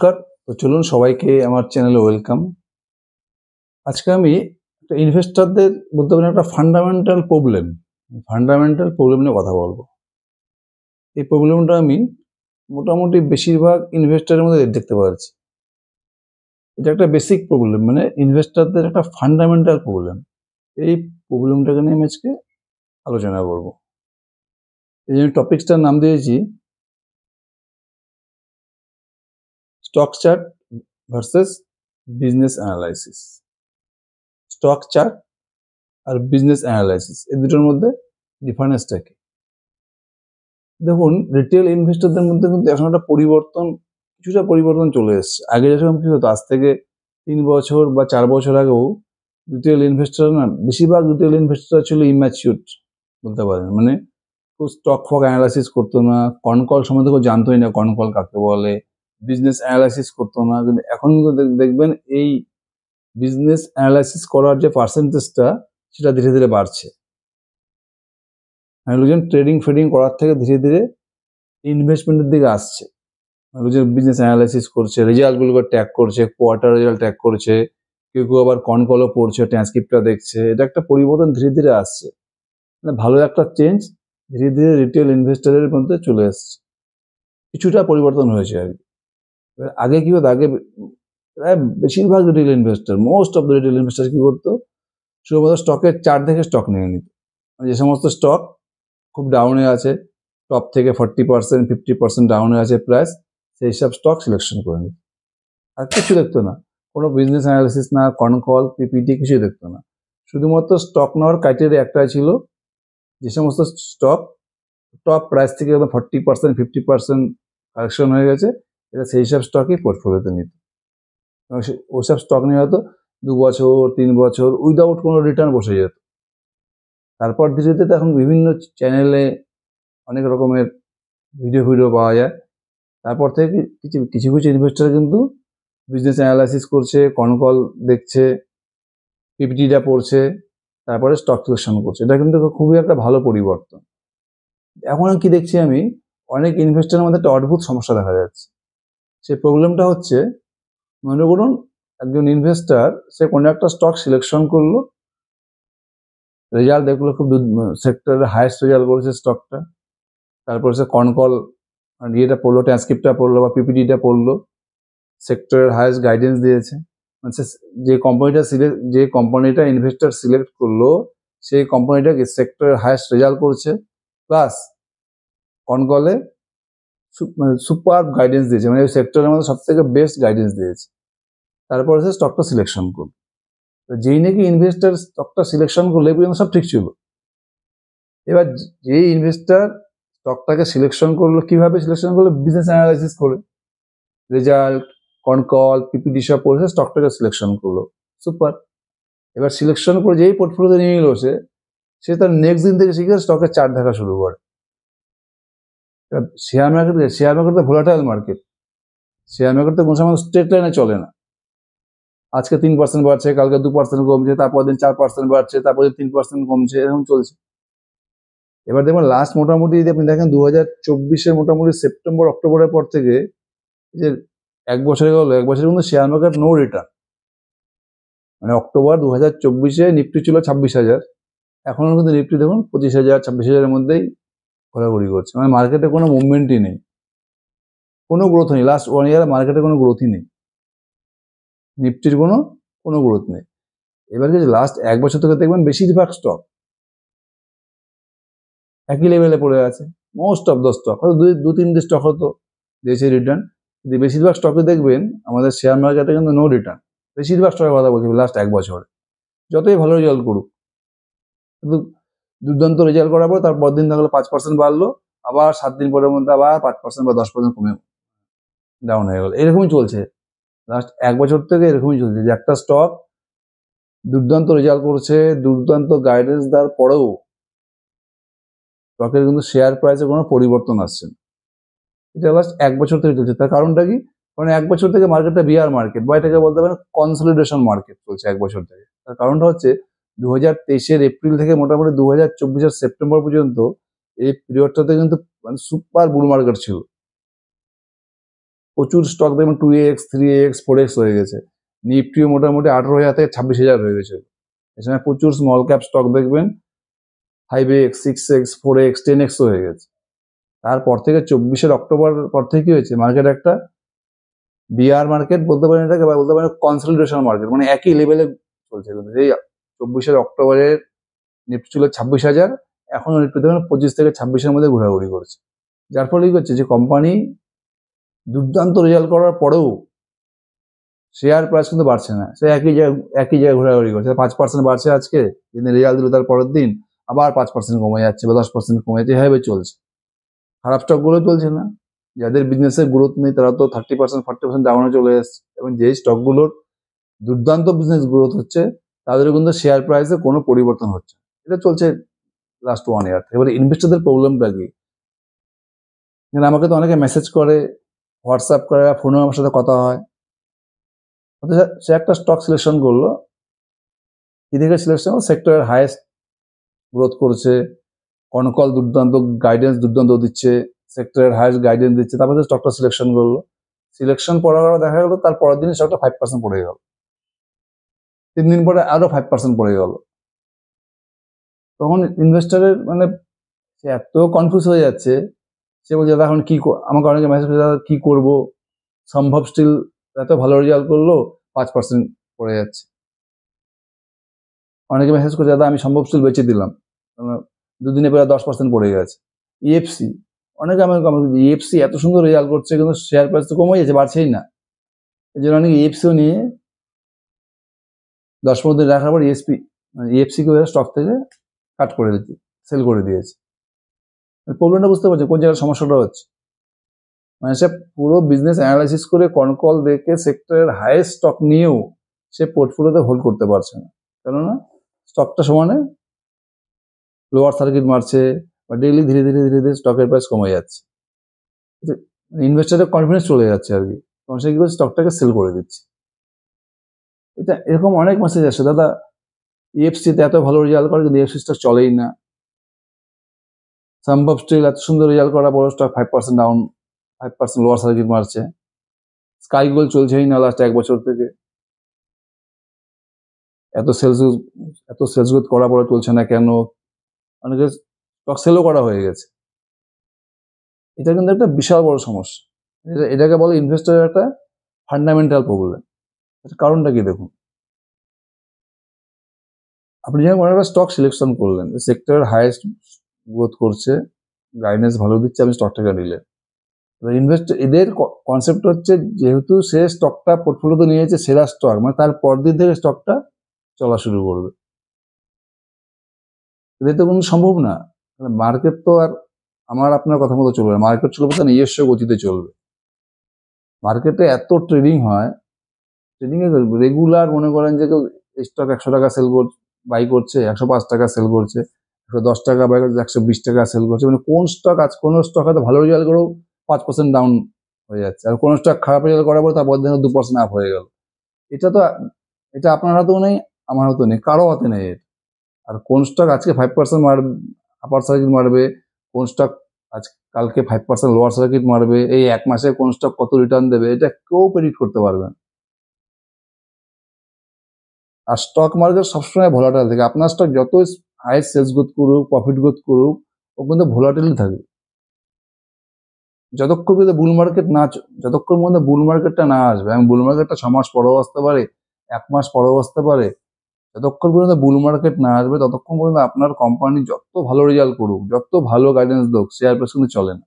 নমস্কার। তো চলুন সবাইকে আমার চ্যানেলে ওয়েলকাম। আজকে আমি একটা ইনভেস্টরদের বলতে পারেন একটা ফান্ডামেন্টাল প্রবলেম নিয়ে কথা বলবো। এই প্রবলেমটা আমি মোটামুটি বেশিরভাগ ইনভেস্টরের মধ্যে দেখতে পাচ্ছি। এটা একটা বেসিক প্রবলেম, মানে ইনভেস্টরদের একটা ফান্ডামেন্টাল প্রবলেম। এই প্রবলেমটাকে নিয়ে আমি আজকে আলোচনা করব। এই জন্য টপিকসটার নাম দিয়েছি stock chart versus business analysis. Stock chart আর বিজনেস অ্যানালাইসিস এই দুটোর মধ্যে ডিফারেন্সটা কি? দেখুন, রিটেল ইনভেস্টরদের মধ্যে কিন্তু এখন একটা কিছুটা পরিবর্তন চলে এসছে। আগে যেরকম কি হতো, আজ থেকে 3 বছর বা 4 বছর আগেও বেশিরভাগ রিটেল ইনভেস্টর ছিল ইম্যাচিউরড বলতে পারেন। মানে স্টক ফক অ্যানালাইসিস করতো না, কনকল সম্বন্ধে কেউ জানতোই না, কনকল কাকে বলে, বিজনেস অ্যানালাইসিস করতো না। কিন্তু এখন কিন্তু দেখবেন এই বিজনেস অ্যানালাইসিস করার যে পার্সেন্টেজটা সেটা ধীরে ধীরে বাড়ছে। লোকজন ট্রেডিং ফেডিং করার থেকে ধীরে ধীরে ইনভেস্টমেন্টের দিকে আসছে। লোকজন বিজনেস অ্যানালাইসিস করছে, রেজাল্টগুলোকে ট্র্যাক করছে, কোয়ার্টার রেজাল্ট ট্র্যাক করছে, কেউ কেউ আবার কনকলও পড়ছে, ট্রান্সক্রিপ্টটা দেখছে। এটা একটা পরিবর্তন ধীরে ধীরে আসছে, মানে ভালো একটা চেঞ্জ ধীরে ধীরে রিটেল ইনভেস্টরের মধ্যে চলে এসছে। কিছুটা পরিবর্তন হয়েছে আর কি। আগে কি হতো, আগে প্রায় বেশিরভাগ most of the retail investor কি করতো, শুধুমাত্র স্টকের চার্ট দেখে স্টক নিয়ে নিত। যে সমস্ত স্টক খুব ডাউনে আছে, টপ থেকে 40% 50% ডাউনে আছে প্রাইস, সেই সব স্টক সিলেকশন করে নিত। আর কিছু দেখতো না, কোনো বিজনেস অ্যানালিসিস না, কনকল, পিপিটি কিছুই দেখতো না। শুধুমাত্র স্টক নেওয়ার ক্রাইটেরিয়া একটাই ছিল, যে সমস্ত স্টক টপ প্রাইস থেকে 40% 50% কারেকশন হয়ে গেছে, এটা সেই সব স্টকই পোর্টফোলিওতে নিত। ওইসব স্টক নিয়ে হয়তো 2 বছর 3 বছর উইদাউট কোনো রিটার্ন বসে যেত। তারপর ধীরে ধীরে এখন বিভিন্ন চ্যানেলে অনেক রকমের ভিডিও পাওয়া যায়। তারপর থেকে কিছু কিছু ইনভেস্টর কিন্তু বিজনেস অ্যানালাইসিস করছে, কনকল দেখছে, পিপিটিটা পড়ছে, তারপরে স্টক সিলেকশন করছে। এটা কিন্তু খুবই একটা ভালো পরিবর্তন। এখন কি দেখছি আমি, অনেক ইনভেস্টরের মধ্যে একটা অদ্ভুত সমস্যা দেখা যাচ্ছে। সেই প্রবলেমটা হচ্ছে, মনে করুন একজন ইনভেস্টর সে কোনো একটা স্টক সিলেকশন করলো, রেজাল্ট দেখলো খুব সেক্টরের হাইয়েস্ট রেজাল্ট করেছে স্টকটা, তারপরে সে কনকল ইয়েটা পড়লো, ট্রান্সক্রিপ্টটা পড়লো বা পিপিটিটা পড়লো, সেক্টরের হাইয়েস্ট গাইডেন্স দিয়েছে। মানে যে কোম্পানিটা ইনভেস্টর সিলেক্ট করলো, সেই কোম্পানিটা সেক্টরের হাইয়েস্ট রেজাল্ট করছে, প্লাস কনকলে সুপার গাইডেন্স দিয়েছে, মানে ওই সেক্টরের মধ্যে সব থেকে বেস্ট গাইডেন্স দিয়েছে। তারপরে সে স্টকটা সিলেকশন করলো। যেই নাকি ইনভেস্টর স্টকটা সিলেকশন করলো, এই পর্যন্ত সব ঠিক ছিল। এবার যেই ইনভেস্টর স্টকটাকে সিলেকশন করলো, কিভাবে সিলেকশন করলো? বিজনেস অ্যানালাইসিস করে, রেজাল্ট, কনকল, পিপিটি সব পড়ে স্টকটাকে সিলেকশন করলো, সুপার। এবার সিলেকশন করে যেই পোর্টফোলিওতে নিয়ে নিল, সে তার নেক্সট দিন থেকে শিখে স্টকের চার্ট দেখা শুরু করে। শেয়ার মার্কেট তো ভোলাটাইল মার্কেট। শেয়ার মার্কেট তো কোনো সময় স্ট্রেট লাইনে চলে না। আজকে 3% বাড়ছে, কালকে 2% কমছে, তারপর দিন 4% বাড়ছে, তারপর দিন 3% কমছে, এরকম চলছে। এবার দেখবেন লাস্ট মোটামুটি যদি আপনি দেখেন 2024-এর মোটামুটি সেপ্টেম্বর অক্টোবরের পর থেকে যে 1 বছরে গেল, 1 বছরের মধ্যে শেয়ার মার্কেট নো রিটার্ন। মানে অক্টোবর 2024-এ নিফটি ছিল 26,000, এখনো কিন্তু নিফটি দেখুন 25,000 26,000-এর মধ্যেই ঘোরাঘুরি করছে। মানে মার্কেটে কোনো মুভমেন্টই নেই, কোনো গ্রোথ নেই। লাস্ট 1 ইয়ারে মার্কেটে কোনো গ্রোথই নেই, নিফটির কোনো গ্রোথ নেই। এবার কি লাস্ট 1 বছর থেকে দেখবেন বেশিরভাগ স্টক একই লেভেলে পড়ে আছে। মোস্ট অফ দ্য স্টক, হয়তো 2-3টে স্টক হয়তো দিয়েছে রিটার্ন, কিন্তু বেশিরভাগ স্টকে দেখবেন আমাদের শেয়ার মার্কেটে কিন্তু নো রিটার্ন। বেশিরভাগ স্টকের কথা বলছি লাস্ট 1 বছরে, যতই ভালো রেজাল্ট করুক, কিন্তু দুর্দান্ত রেজাল্ট করার পর তার পরদিন দেখলো 5% বাড়লো, আবার 7 দিন পরের মধ্যে আবার 5% বা 10% কমে ডাউন হয়ে গেল। এরকমই চলছে লাস্ট 1 বছর থেকে, এরকমই চলছে যে একটা স্টক দুর্দান্ত রেজাল্ট করছে, দুর্দান্ত গাইডেন্স দেওয়ার পরেও স্টকের কিন্তু শেয়ার প্রাইসে কোনো পরিবর্তন আসছে না। এটা লাস্ট 1 বছর থেকে চলছে। তার কারণটা কি? কারণ 1 বছর থেকে মার্কেটটা বিয়ার মার্কেট, বা এটাকে বলতে পারেন কনসলিডেশন মার্কেট চলছে 1 বছর থেকে। তার কারণটা হচ্ছে 2023-এর এপ্রিল থেকে মোটামুটি 2024-এর সেপ্টেম্বর পর্যন্ত এই পিরিয়ডটাতে কিন্তু মানে সুপার বুল মার্কেট ছিল। প্রচুর স্টক দেখবেন 2x 3x 4x হয়ে গেছে। নিফটিও মোটামুটি 18,000 থেকে 26,000 হয়ে গেছে। এখানে প্রচুর স্মল ক্যাপ স্টক দেখবেন 5x 6x 4x 10x হয়ে গেছে। তারপর থেকে 24 অক্টোবর পর থেকে কি হয়েছে, মার্কেট একটা বিয়ার মার্কেট বলতে পারেন এটাকে, বা বলতে পারেন কনসলিডেশন মার্কেট, মানে একই লেভেলে চলছে। কিন্তু এই 24 অক্টোবরের নিফটি ছিল 26,000, এখন নিফটি দেখবেন 25 থেকে 26-এর মধ্যে ঘোরাঘুরি করছে। যার ফলে কি হচ্ছে, যে কোম্পানি দুর্দান্ত রেজাল্ট করার পরেও শেয়ার প্রাইস কিন্তু বাড়ছে না, সে একই জায়গায় ঘোরাঘুরি করছে। 5% বাড়ছে আজকে, কিন্তু রেজাল্ট দিল তার পরের দিন আবার 5% কমে যাচ্ছে বা 10% কমে যাচ্ছে, এভাবে চলছে। খারাপ স্টকগুলো চলছে না, যাদের বিজনেসের গ্রোথ নেই তারা তো 30% 40% ডাউনে চলে এসছে, এবং যেই স্টকগুলোর দুর্দান্ত বিজনেস গ্রোথ হচ্ছে তাদেরও কিন্তু শেয়ার প্রাইসে কোনো পরিবর্তন হচ্ছে। এটা চলছে লাস্ট 1 ইয়ার। এবারে ইনভেস্টরদের প্রবলেমটা কি, আমাকে তো অনেকে মেসেজ করে, হোয়াটসঅ্যাপ করে, ফোনে আমার সাথে কথা হয়। সে একটা স্টক সিলেকশন করলো, কি দেখে সিলেকশন, সেক্টরের হাইয়েস্ট গ্রোথ করছে, কনকল দুর্দান্ত গাইডেন্স দুর্দান্ত দিচ্ছে, সেক্টরের হাইয়েস্ট গাইডেন্স দিচ্ছে, তারপরে স্টকটা সিলেকশন করলো। সিলেকশন পড়ার দেখা গেলো তার পরের দিন স্টকটা 5% পড়ে গেল, 3 দিন পরে আরো 5% পড়ে গেল। তখন ইনভেস্টরের মানে সে এত কনফিউজ হয়ে যাচ্ছে, সে বলছে দাদা এখন কি, আমাকে অনেকে মেসেজ করে দাদা কি করবো, সম্ভব স্টিল এত ভালো রেজাল্ট করলো 5% পড়ে যাচ্ছে। অনেকে মেসেজ করে দাদা আমি সম্ভব স্টিল বেঁচে দিলাম, দুদিনে প্রায় 10% পড়ে গেছে। ইএফসি, অনেকে আমাকে ইএফসি এত সুন্দর রেজাল্ট করছে কিন্তু শেয়ার প্রাইস তো কমে যাচ্ছে, বাড়ছেই না। এই জন্য অনেকে ইএফসিও নিয়ে 10-15 দিন রাখার পর ইএফসি কে স্টক থেকে কাট করে দিচ্ছে, সেল করে দিয়েছে। প্রবলেমটা বুঝতে পারছে কোন জায়গায় সমস্যাটা হচ্ছে, মানে সে পুরো বিজনেস অ্যানালাইসিস করে কনকল দেখে সেক্টরের হাইয়েস্ট স্টক নিয়েও সে পোর্টফোলিওতে হোল্ড করতে পারছে না, কেননা স্টকটা সমানে লোয়ার সার্কিট মারছে বা ডেইলি ধীরে ধীরে ধীরে ধীরে স্টকের প্রাইস কমে যাচ্ছে। ইনভেস্টরের কনফিডেন্স চলে যাচ্ছে আর কি, তখন সে কি করে স্টকটাকে সেল করে দিচ্ছে। এটা এরকম অনেক মেসেজ আসে, দাদা ইএফসিতে এত ভালো রেজাল্ট করে কিন্তু ইএফসি স্টক চলেই না, সম্ভব স্টিল এত সুন্দর রেজাল্ট করা বড় স্টক 5% ডাউন, 5% লোয়ার সার্কিট মারছে। স্কাই গোল্ড চলছেই না লাস্ট 1 বছর থেকে, এত সেলস গ্রোথ করা পরে চলছে না কেন, অনেকে স্টক সেলও করা হয়ে গেছে। এটা কিন্তু একটা বিশাল বড় সমস্যা, এটাকে বলে ইনভেস্টরের একটা ফান্ডামেন্টাল প্রবলেম। কারণটা কি দেখুন, আপনি যখন কোনো একটা স্টক সিলেকশন করলেন, সেক্টরের হাইয়েস্ট গ্রোথ করছে, গাইডেন্স ভালো দিচ্ছে, আপনি স্টকটাকে নিলেন। এবার এদের কনসেপ্ট হচ্ছে যেহেতু সে স্টকটা পোর্টফোলিওতে নিয়েছে সেরা স্টক, মানে তার পরদিন থেকে স্টকটা চলা শুরু করবে। এদের তো কোনো সম্ভব না, মার্কেট তো আর আমার আপনার কথা মতো চলবে না, মার্কেট চলবে তার নিজস্ব গতিতে চলবে। মার্কেটে এত ট্রেডিং হয়, ট্রেডিংয়ে রেগুলার মনে করেন যে কেউ স্টক 100 টাকা সেল বাই করছে, 105 টাকা সেল করছে, 110 টাকা বাই করছে, 120 টাকা সেল করছে, মানে কোন স্টক কোনো স্টক হয়তো ভালো রেজাল্ট করেও 5% ডাউন হয়ে যাচ্ছে, আর কোন স্টক খারাপ রেজাল্ট করার পর তারপর দিনে 2% আপ হয়ে গেল। এটা আপনার হাতেও নেই, আমার হাতেও নেই, কারো হাতে নেই। আর কোন স্টক আজকে 5% মারবে, আপার সার্কিট মারবে, কোন স্টক আজ কালকে 5% লোয়ার সার্কিট মারবে, এই 1 মাসে কোন স্টক কত রিটার্ন দেবে, এটা কেউ প্রেডিক্ট করতে পারবে না। আর স্টক মার্কেট সবসময় ভোলাটাইল থাকে, আপনার স্টক যত হাই সেলস গ্রোথ করুক, প্রফিট গ্রোথ করুক, ও কিন্তু ভোলাটাইল থাকবে। যতক্ষণ পর্যন্ত বুল মার্কেটটা না আসবে, এবং বুল মার্কেটটা 6 মাস পরেও আসতে পারে, 1 মাস পরেও আসতে পারে, যতক্ষণ পর্যন্ত বুল মার্কেট না আসবে ততক্ষণ পর্যন্ত আপনার কোম্পানি যত ভালো রেজাল্ট করুক, যত ভালো গাইডেন্স দেখ, শেয়ার প্রাইস কিন্তু চলে না।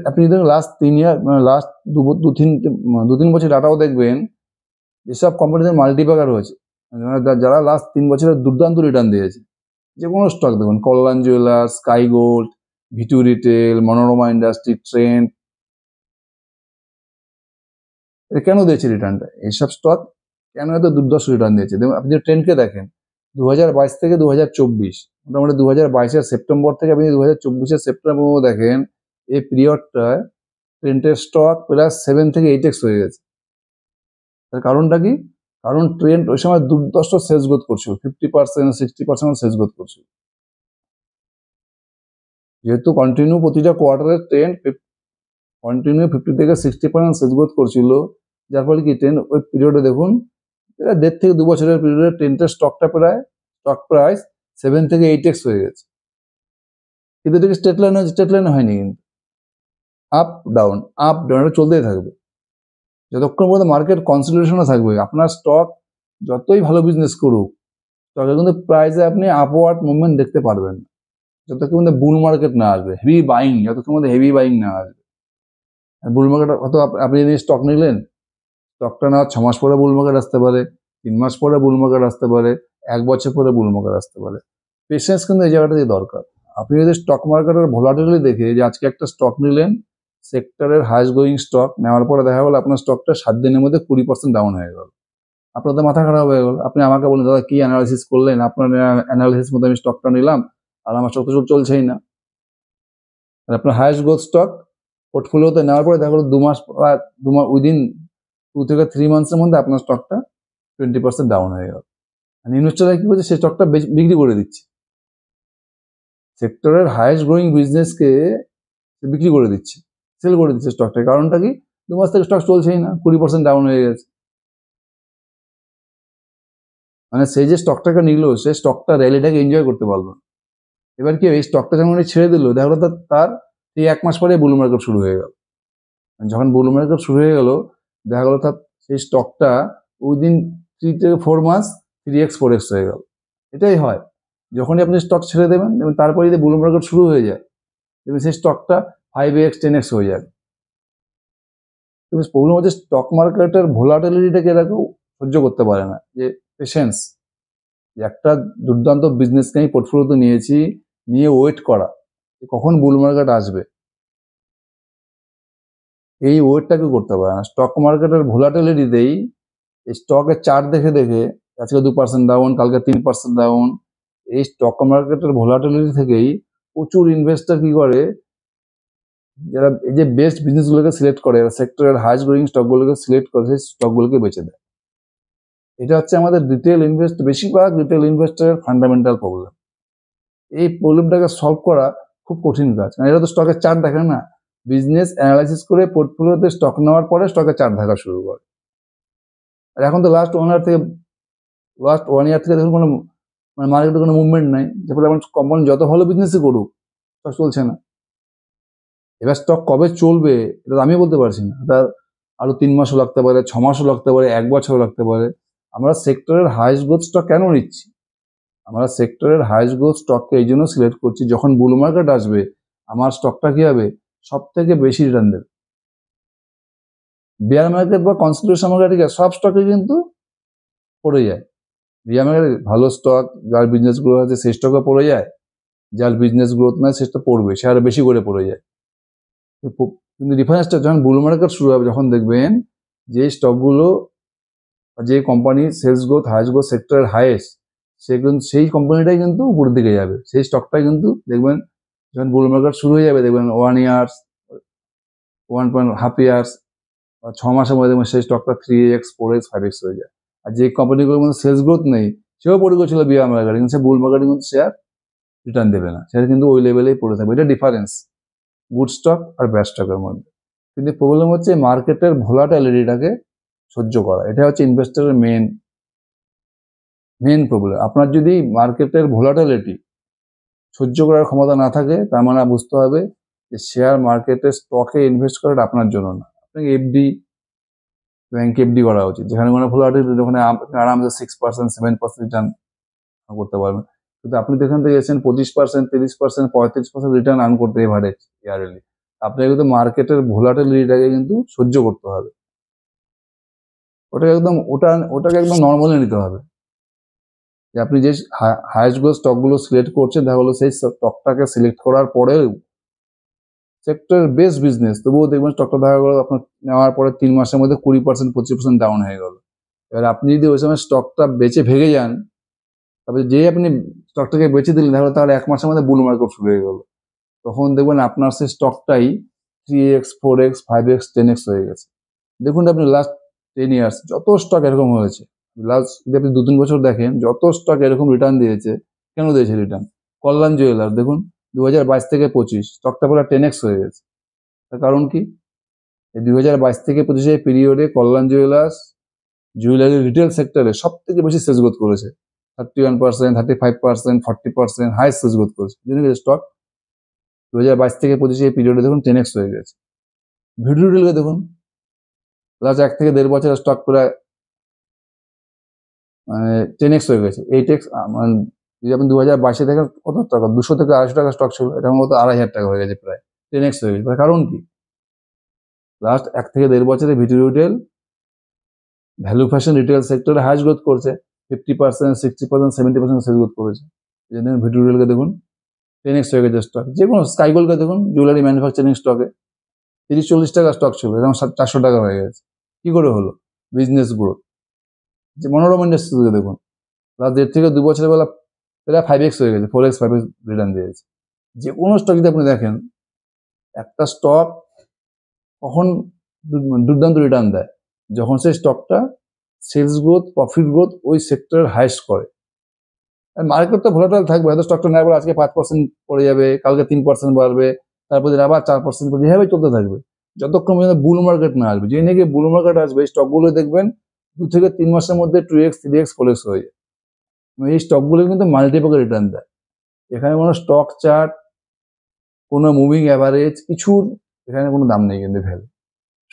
আপনি যদি লাস্ট 3 ইয়ার, মানে লাস্ট 2-3 বছর ডাটাও দেখবেন, যেসব কোম্পানিদের মাল্টিপ্যাকার হয়েছে, যারা লাস্ট 3 বছরের দুর্দান্ত রিটার্ন দিয়েছে, যে কোনো স্টক দেখুন, Kalyan jewellers, sky gold, V two retail, Manorama industry, trend, কেন দিয়েছে রিটার্নটা? এইসব স্টক কেন এত দুর্দর্শ রিটার্ন দিয়েছে? দেখুন, আপনি ট্রেন্ডকে দেখেন, 2022 থেকে 2024, মোটামুটি 2022-এর সেপ্টেম্বর থেকে আপনি 2024-এর সেপ্টেম্বর দেখেন, এই পিরিয়ডটায় ট্রেন্ডের স্টক প্লাস 7 থেকে 8x হয়ে গেছে। তার কারণটা কি? কারণ ট্রেন্ড ওই সময় দুর্দর্শ সেলস গ্রোথ করছিল, 50% 60% সেলস গ্রোথ করছিল। যেহেতু কন্টিনিউ প্রতিটা কোয়ার্টারের ট্রেন্ড কন্টিনিউ 50 থেকে 60% সেলস গ্রোথ করছিল, যার ফলে কি ট্রেন ওই পিরিয়ডে দেখুন এটা 1.5 থেকে 2 বছরের পিরিয়ডে ট্রেনটার স্টক প্রাইস 7 থেকে 8x হয়ে গেছে। কিন্তু এটাকে স্ট্রেট লাইনে হয়নি, কিন্তু আপ ডাউন এটা চলতেই থাকবে যতক্ষণ পর্যন্ত মার্কেট কনসলিডেশনে থাকবে। আপনার স্টক যতই ভালো বিজনেস করুক, স্টকের কিন্তু প্রাইসে আপনি আপওয়ার্ড মুভমেন্ট দেখতে পারবেন না যতক্ষণ মধ্যে বুল মার্কেট না আসবে, যতক্ষণ মধ্যে হেভি বাইং না আসবে। বুল মার্কেট হয়তো আপনি যদি স্টক নিলেন, স্টকটা না 6 মাস পরে বুল মার্কেট আসতে পারে, 3 মাস পরে বুল মার্কেট আসতে পারে, 1 বছর পরে বুল মার্কেট আসতে পারে। পেশেন্স কিন্তু এই জায়গাটাতে দরকার। আপনি যদি স্টক মার্কেটের ভোলাটিলিটি দেখে যে আজকে একটা স্টক নিলেন, সেক্টরের হাইস্ট গোয়িং স্টক নেওয়ার পরে দেখা গেল আপনার স্টকটা 7 দিনের মধ্যে 20% ডাউন হয়ে গেল, আপনার তো মাথা খারাপ হয়ে গেল। আপনি আমাকে বলেন, দাদা কি অ্যানালাইসিস করলেন? আপনার অ্যানালাইসিস মধ্যে আমি স্টকটা নিলাম আর আমার স্টক তো চলছেই না। আর আপনার হাইস্ট গ্রোথ স্টক পোর্টফোলিওতে নেওয়ার পরে দেখা গেলো 2 মাস উইদিন 2 থেকে 3 মান্থসের মধ্যে আপনার স্টকটা 20% ডাউন হয়ে গেল। ইনভেস্টররা কি করছে, সেই স্টকটা বিক্রি করে দিচ্ছে। সেক্টরের হাইস্ট গ্রোয়িং বিজনেসকে বিক্রি করে দিচ্ছে, সেল করে দিচ্ছে স্টকটা। কারণটা কি? 2 মাস থেকে স্টক চলছেই না, 20% ডাউন হয়ে গেছে। মানে সেই যে স্টকটাকে নিল, সে স্টকটা র্যালিটাকে এনজয় করতে পারলো। এবার কি এই স্টকটা যখন ছেড়ে দিল, দেখা গেলো তার এই 1 মাস পরে বুল মার্কেট শুরু হয়ে গেল। যখন বুল মার্কেট শুরু হয়ে গেল, দেখা গেলো তার সেই স্টকটা উইদিন 3 থেকে 4 মাস 3x 4x হয়ে গেল। এটাই হয় যখনই আপনি স্টক ছেড়ে দেবেন, এবং তারপরে যদি বুল মার্কেট শুরু হয়ে যায়, এবং সেই স্টকটা 5x 10x হয়ে যাবে। প্রবলেম হচ্ছে স্টক মার্কেটের ভোলাটিলিটিটাকে এরা কেউ সহ্য করতে পারে না। যে পেশেন্স, যে একটা দুর্দান্ত বিজনেসকে আমি পোর্টফোলিওতে নিয়েছি, নিয়ে ওয়েট করা কখন বুল মার্কেট আসবে, এই ওয়েটটাকে করতে পারে না। স্টক মার্কেটের ভোলাটিলিটিতেই স্টকের চার্ট দেখে দেখে আজকে 2% ডাউন, কালকে 3% ডাউন, এই স্টক মার্কেটের ভোলাটিলিটি থেকেই প্রচুর ইনভেস্টর কি করে, যারা এই যে বেস্ট বিজনেসগুলোকে সিলেক্ট করে, সেক্টরের হাইস্ট গ্রোয়িং স্টকগুলোকে সিলেক্ট করে সেই স্টকগুলোকে বেচে দেয়। এটা হচ্ছে আমাদের বেশিরভাগ রিটেল ইনভেস্টরের ফান্ডামেন্টাল প্রবলেম। এই প্রবলেমটাকে সলভ করা খুব কঠিন কাজ, কারণ এরা তো স্টকের চার্ট দেখে না। বিজনেস অ্যানালাইসিস করে পোর্টফোলিওতে স্টক নেওয়ার পরে স্টকের চার্ট দেখা শুরু করে। আর এখন তো লাস্ট 1 ইয়ার থেকে দেখুন কোনো মার্কেটে কোনো মুভমেন্ট নাই, যে ফলে কোম্পানি যত ভালো বিজনেসই করুক, স্টক চলছে না। এবার স্টক কবে চলবে এটা আমি বলতে পারছি না। তার আরো 3 মাসও লাগতে পারে, 6 মাসও লাগতে পারে, 1 বছরও লাগতে পারে। আমরা সেক্টরের হাইস্ট গ্রোথ স্টক কেন নিচ্ছি? আমরা সেক্টরের হাইস্ট গ্রোথ স্টককে এই জন্য সিলেক্ট করছি, যখন বুল মার্কেট আসবে আমার স্টকটা কি হবে, সব থেকে বেশি রিটার্ন দেবে। বেয়ার মার্কেট বা কনসলিডেশন মার্কেটে সব স্টকে কিন্তু পড়ে যায়। বেয়ার মার্কেটে ভালো স্টক, যার বিজনেস গ্রোথ আছে সেই স্টকে পড়ে যায়, যার বিজনেস গ্রোথ নয় সেটা পড়বে, সে আরো বেশি করে পড়ে যায়। কিন্তু ডিফারেন্সটা যখন বুল মার্কেট শুরু হবে, যখন দেখবেন যে স্টকগুলো, যে company sales growth highest growth সেক্টরের হাইয়েস্ট, সেই কোম্পানিটাই কিন্তু উপরের দিকে যাবে। সেই স্টকটাই কিন্তু দেখবেন যখন বুল মার্কেট শুরু হয়ে যাবে, দেখবেন 1 ইয়ার্স 1.5 ইয়ার্স বা 6 মাসের মধ্যে দেখবেন সেই স্টকটা 3x 4x 5x হয়ে যায়। আর যে কোম্পানিগুলোর মধ্যে সেলস গ্রোথ নেই, সেও পড়ে গেছিল বিয়ার মার্কেটে, কিন্তু সে বুল মার্কেটে কিন্তু শেয়ার রিটার্ন দেবে না, সেটা কিন্তু ওই লেভেলেই পড়ে থাকবে। এটা ডিফারেন্স গুড স্টক আর ব্যাড স্টকের মধ্যে। কিন্তু প্রবলেম হচ্ছে মার্কেটের ভোলাটিলিটিটাকে সহ্য করা। এটা হচ্ছে ইনভেস্টরের মেন প্রবলেম। আপনার যদি মার্কেটের ভোলাটিলিটি সহ্য করার ক্ষমতা না থাকে, তার মানে বুঝতে হবে যে শেয়ার মার্কেটে স্টকে ইনভেস্ট করাটা আপনার জন্য না। আপনাকে ব্যাংকে এফডি করা উচিত, যেখানে কোনো ভোলাটিলিটি, ওখানে আরামসে 6% 7% রিটার্ন করতে পারবেন। কিন্তু আপনি তো এখান থেকে এসেছেন 25% 30% 35% রিটার্ন আর্ন করতে এভারেজ ইয়ারলি। আপনাকে কিন্তু মার্কেটের ভোলাটিলিটিটাকে কিন্তু সহ্য করতে হবে। ওটাকে একদম নর্মালি নিতে হবে। যে আপনি যে হাইয়েস্ট গ্রোথ স্টকগুলো সিলেক্ট করছেন, দেখা গেলো সেই স্টকটাকে সিলেক্ট করার পরেও সেক্টরের বেস্ট বিজনেস, তবুও দেখবেন স্টকটা দেখা গেলো আপনার নেওয়ার পরে 3 মাসের মধ্যে 20% 25% ডাউন হয়ে গেল। এবার আপনি যদি ওই সময় স্টকটা বেচে ভেঙে যান, তারপরে যে আপনি স্টকটাকে বেচে দিলেন, দেখা গেলো তাহলে 1 মাসের মধ্যে বুল মার্কেট শুরু হয়ে গেল, তখন দেখবেন আপনার সেই স্টকটাই 3x 4x 5x 10x হয়ে গেছে। দেখুন আপনি লাস্ট 10 ইয়ার্স যত স্টক এরকম হয়েছে, লাস্ট যদি আপনি 2-3 বছর দেখেন, যত স্টক এরকম রিটার্ন দিয়েছে। কেন দিয়েছে রিটার্ন? কল্যাণ জুয়েলার্স দেখুন 2022 থেকে 25 স্টকটা পুরো 10x হয়ে গেছে। তার কারণ কি? এই 2022 থেকে 25 পিরিয়ডে কল্যাণ জুয়েলারি রিটেল সেক্টরে সব থেকে বেশি সেলস গ্রোথ করেছে। 31%, 35%, 40% হাই সেলস গ্রোথ করেছে। স্টক 2022 থেকে 25 পিরিয়ডে দেখুন 10x হয়ে গেছে। ভিডিও রিটেলকে দেখুন লাস্ট 1 থেকে 1.5 বছরের স্টক প্রায় 10x হয়ে গেছে। 8x মানে যদি আপনি 2022 দেখেন কত টাকা, 200 থেকে 250 টাকা স্টক ছিল, এটা মতো 2500 টাকা হয়ে গেছে, প্রায় 10x হয়ে গেছে। কারণ কি? লাস্ট 1 থেকে 1.5 বছরে video retail value fashion retail সেক্টরে হাই গ্রোথ করছে। 50%, 60%, 70% সেল গ্রোথ করেছে। এই জন্য ভিডিও রিটেলকে দেখুন 10x হয়ে গেছে স্টক। যে কোনো স্কাইগোল্ডকে দেখুন জুয়েলারি ম্যানুফ্যাকচারিং স্টকে 30-40 টাকা স্টক ছিল, এখন 400 টাকা হয়ে গেছে। কি করে হলো? Business growth. যে মনোরম ইন্ডাস্ট্রিজকে দেখুন লাস্ট 1.5 থেকে 2 বছরের বেলা প্রায় 5x হয়ে গেছে, 4x 5x রিটার্ন দিয়েছে। যে কোনো স্টক যদি আপনি দেখেন, একটা স্টক কখন দুর্দান্ত রিটার্ন দেয়? যখন সেই স্টকটা সেলস গ্রোথ, প্রফিট গ্রোথ ওই সেক্টরের হাইস্ট করে। মার্কেট তো ভোলাটাইল থাকবে, হয়তো স্টকটা নেওয়ার পর আজকে 5% পড়ে যাবে, কালকে 3% বাড়বে, তারপর দিন আবার 4% পড়ে, এভাবে চলতে থাকবে যতক্ষণ পর্যন্ত বুল মার্কেট না আসবে। যে নাকি বুল মার্কেট আসবে, এই স্টকগুলো দেখবেন 2 থেকে 3 মাসের মধ্যে 2x, 3x, 4x হয়ে যায়। এই স্টকগুলো কিন্তু মাল্টিপলে রিটার্ন দেয়। এখানে কোনো স্টক চার্ট, কোনো মুভিং অ্যাভারেজ কিছুর এখানে কোনো দাম নেই, কিন্তু ভ্যালু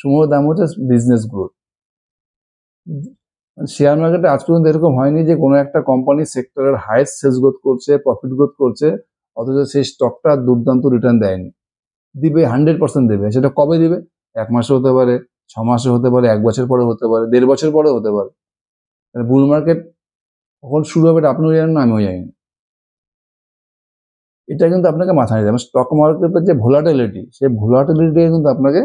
সমূহ দাম হচ্ছে বিজনেস গ্রোথ। শেয়ার মার্কেটে আজ পর্যন্ত এরকম হয়নি যে কোনো একটা কোম্পানি সেক্টরের হাইয়েস্ট সেলস গ্রোথ করছে, প্রফিট গ্রোথ করছে, অথচ সেই স্টকটা দুর্দান্ত রিটার্ন দেয়নি। দিবে, 100% দেবে। সেটা কবে দিবে? 1 মাসে হতে পারে, 6 মাসে হতে পারে, 1 বছর পরে হতে পারে, 1.5 বছর পরে হতে পারে। বুল মার্কেট কখন শুরু হবে এটা আপনিও জানেন না, আমিও জানি না। এটা কিন্তু আপনাকে মাথায় নিতে হবে। স্টক মার্কেটের যে ভোলাটিলিটি, সেই ভোলাটিলিটি কিন্তু আপনাকে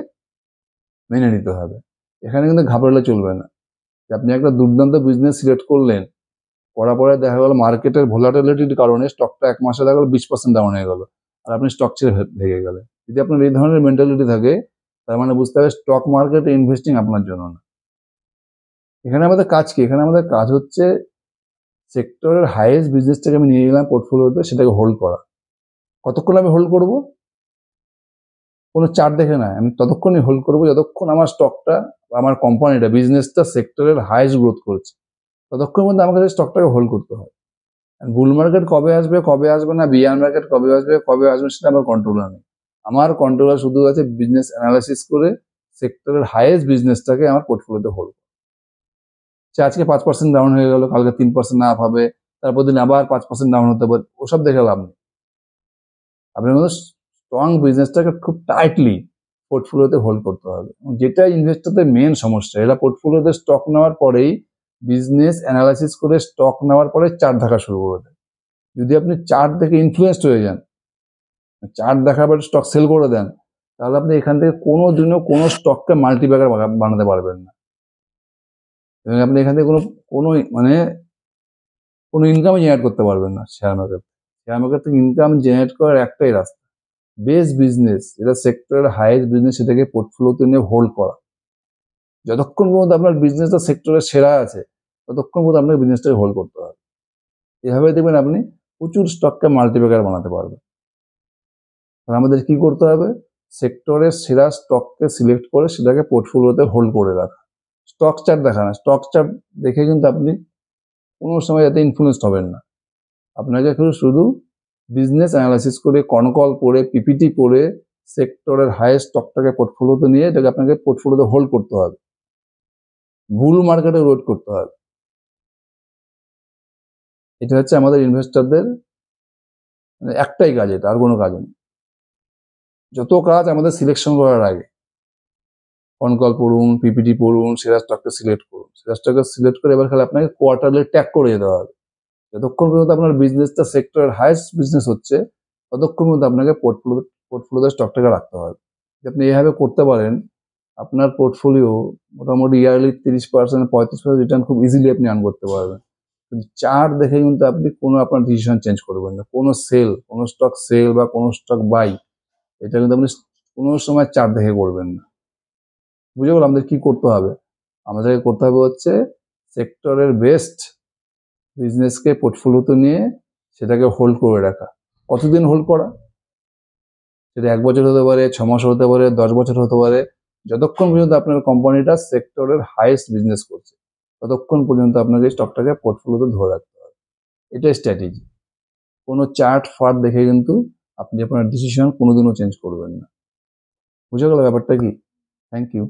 মেনে নিতে হবে। এখানে কিন্তু ঘাবড়ালে চলবে না। আপনি একটা দুর্দান্ত বিজনেস সিলেক্ট করলেন, করার পরে দেখা গেল মার্কেটের ভোলাটিলিটির কারণে স্টকটা 1 মাসে দেখা গেল 20% ডাউন হয়ে গেল, আর আপনি স্টক ছেড়ে ভেঙে গেলেন। যদি আপনার এই ধরনের মেন্টালিটি থাকে, তার মানে বুঝতে হবে স্টক মার্কেটে ইনভেস্টিং আপনার জন্য না। এখানে আমাদের কাজ কি? এখানে আমাদের কাজ হচ্ছে সেক্টরের হাইয়েস্ট বিজনেসটাকে আমি নিয়ে গেলাম পোর্টফোলিওতে, সেটাকে হোল্ড করা। কতক্ষণ আমি হোল্ড করব? কোনো চার্ট দেখে না, আমি ততক্ষণই হোল্ড করবো যতক্ষণ আমার স্টকটা, আমার কোম্পানিটা, বিজনেসটা সেক্টরের হাইয়েস্ট গ্রোথ করছে। ততক্ষণ মধ্যে আমাকে সেই স্টকটাকে হোল্ড করতে হয়। বুল মার্কেট কবে আসবে, কবে আসবে না, বিয়ার মার্কেট কবে আসবে সেটা আমার কন্ট্রোলার নেই। আমার কন্ট্রোলার শুধু আছে বিজনেস অ্যানালাইসিস করে সেক্টরের হাইয়েস্ট বিজনেসটাকে আমার পোর্টফোলিওতে হোল্ড। সে আজকে 5% ডাউন হয়ে গেল, কালকে 3% আপ হবে, তারপর দিন আবার 5% ডাউন হতে পারে, ওসব দেখে লাভ নেই। আপনার মধ্যে স্ট্রং বিজনেসটাকে খুব টাইটলি পোর্টফোলিওতে হোল্ড করতে হবে। যেটা ইনভেস্টরদের মেন সমস্যা, এরা পোর্টফোলিওতে স্টক নেওয়ার পরেই বিজনেস অ্যানালাইসিস করে স্টক নেওয়ার পরে চার্ট দেখা শুরু করে দেয়। যদি আপনি চার্ট দেখে ইনফ্লুয়েসড হয়ে যান, চার্ট দেখার পরে স্টক সেল করে দেন, তাহলে আপনি এখান থেকে কোনো দিনও কোনো স্টককে মাল্টিব্যাগার বানাতে পারবেন না, এবং আপনি এখান থেকে কোনো মানে কোনো ইনকামই জেনারেট করতে পারবেন না। শেয়ার মার্কেট থেকে ইনকাম জেনারেট করার একটাই রাস্তা, বেস্ট বিজনেস, যেটা সেক্টরের হাইয়েস্ট বিজনেস, সেটাকে পোর্টফোলিওতে নিয়ে হোল্ড করা। যতক্ষণ পর্যন্ত আপনার বিজনেসটা সেক্টরের সেরা আছে, ততক্ষণ পর্যন্ত আপনাকে বিজনেসটাকে হোল্ড করতে হবে। এভাবে দেখবেন আপনি প্রচুর স্টককে মাল্টিব্যাগার বানাতে পারবেন। আমাদের কি করতে হবে? সেক্টরের সেরা স্টককে সিলেক্ট করে সেটাকে পোর্টফোলিওতে হোল্ড করে রাখা। স্টক চার্ট দেখা না, স্টক চার্ট দেখে কিন্তু আপনি কোনো সময় যাতে ইনফ্লুয়েসড হবেন না। আপনাকে শুধু বিজনেস অ্যানালাইসিস করে, কনকল পড়ে, পিপিটি পড়ে সেক্টরের হাইয়েস্ট স্টকটাকে পোর্টফোলিওতে নিয়ে এটাকে আপনাকে পোর্টফোলিওতে হোল্ড করতে হবে, বুল মার্কেটে রোড করতে হবে। এটা হচ্ছে আমাদের ইনভেস্টরদের একটাই কাজ, এটা আর কোনো কাজ নেই। যত কাজ আমাদের সিলেকশন করার আগে কনকল পড়ুন, পিপিটি পড়ুন, সেরা স্টককে সিলেক্ট করুন। সেরা স্টককে সিলেক্ট করে এবার খালি আপনাকে কোয়ার্টারলি ট্যাগ করে যেতে হবে। যতক্ষণ পর্যন্ত আপনার বিজনেসটা সেক্টরের হাইয়েস্ট বিজনেস হচ্ছে, ততক্ষণ পর্যন্ত আপনাকে পোর্টফোলিওতে স্টকটাকে রাখতে হবে। আপনি এভাবে করতে পারেন, আপনার পোর্টফোলিও মোটামুটি ইয়ারলি 30%, 35% রিটার্ন খুব ইজিলি আপনি আর্ন করতে পারবেন। কিন্তু চার্ট দেখে কিন্তু আপনি কোনো আপনার ডিসিশন চেঞ্জ করবেন না। কোনো স্টক সেল বা কোনো স্টক বাই, এটা কিন্তু আপনি কোনো সময় চার্ট দেখে করবেন না। বুঝে গেল আমাদের কি করতে হবে? আমাদেরকে করতে হবে হচ্ছে সেক্টরের বেস্ট বিজনেসকে পোর্টফোলিওতে নিয়ে সেটাকে হোল্ড করে রাখা। কতদিন হোল্ড করা? সেটা 1 বছর হতে পারে, 6 মাস হতে পারে, 10 বছর হতে পারে। যতক্ষণ পর্যন্ত আপনার কোম্পানিটা সেক্টরের হাইয়েস্ট বিজনেস করছে ততক্ষণ পর্যন্ত আপনাকে স্টকটাকে পোর্টফোলিওতে ধরে রাখতে হবে। এটাই স্ট্র্যাটেজি। কোনো চার্ট ফার্ট দেখে কিন্তু আপনি আপনার ডিসিশন কোনোদিনও চেঞ্জ করবেন না। বুঝে গেল ব্যাপারটা কি? Thank you.